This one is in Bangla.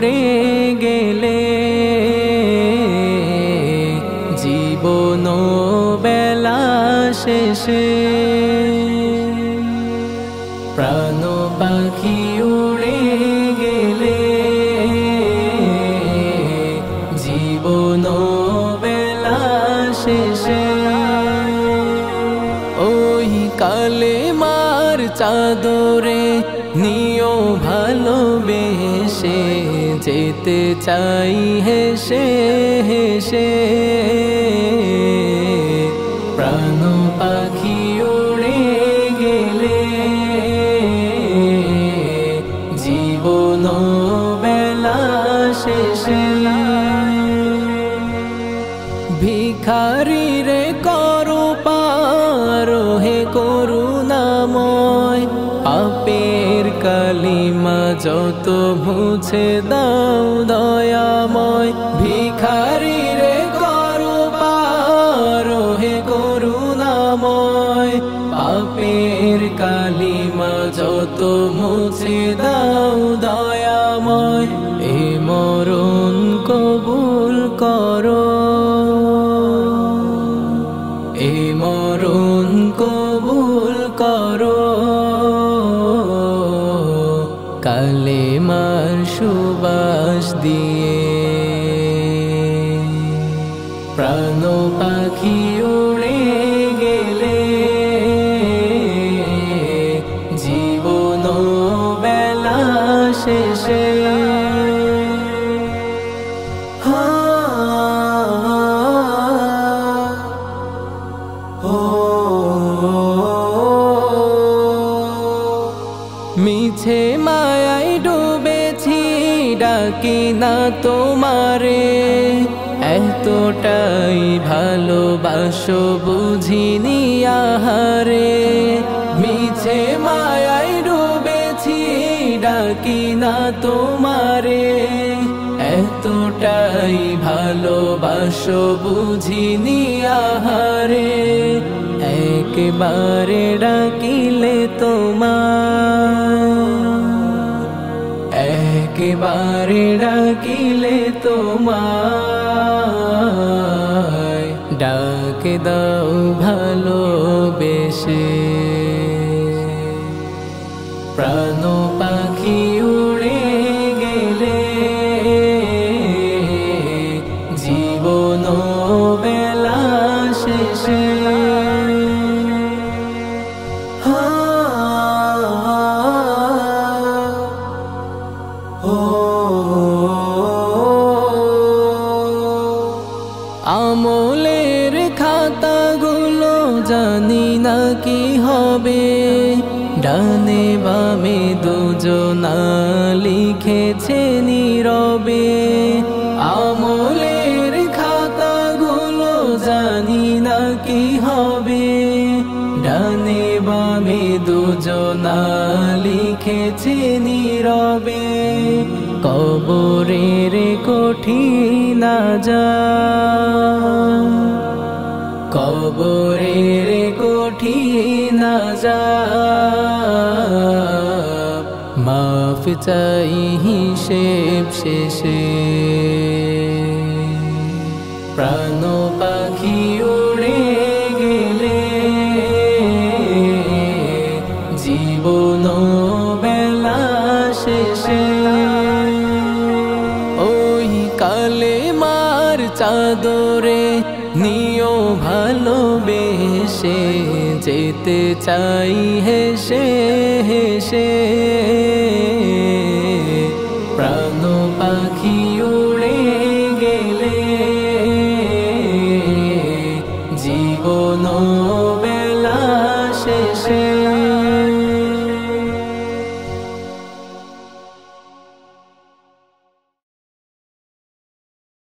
উড়ে গেলে জীবন বেলা শেষে প্রাণ পাখি উড়ে গেলে জীবন বেলা শেষে ওই কালেমার চাদরে নিও ভালোবেসে যেতে চাই হেসে হেসে প্রাণ পাখি উড়ে গেলে জীবন বেলা শেষে ভিখারি রে করো পার হে করুণাময় পাপের কালিমা যত মুছে দাও দয়াময় ভিখারি রে করো পার হে করুণাময় পাপের কালিমা যত মুছে দাও দয়াময় এ মরণ কবুল করো এ মরণ কবুল করো কালেমার সুবাস দিয়ে প্রাণ পাখি উড়ে গেলে জীবন বেলা শেষে মিছে মায়ায় ডুবেছি ডাকি না তোমারে এতটাই ভালোবাসো বুঝিনি আহারে মিছে মায়ায় ডুবেছি ডাকি না তোমারে এতটাই ভালোবাসো বুঝিনি আহারে একবারে ডাকিলে একেবারে ডাকিলে তোমায় ডাকে দাও ভালোবেসে প্রাণ পাখি উড়ে গেলে জীবন বেলা শেষে আমলের খাতাগুলো জানি না কি হবে ডানে বামে দুজনা লিখেছে নীরবে আমলের খাতাগুলো জানি না কি হবে ডানে বামে দুজনা লিখেছে নীরবে কবরের কঠিন আযাব কবরের কঠিন আযাব মাফ চাই হিসেব শেষে প্রাণ পাখি উড়ে গেলে জীবন বেলা শেষে ওই কালেমার চাদরে নিও ভালোবেসে যেতে চাই হেসে হেসে প্রাণ পাখি উড়ে গেলে জীবন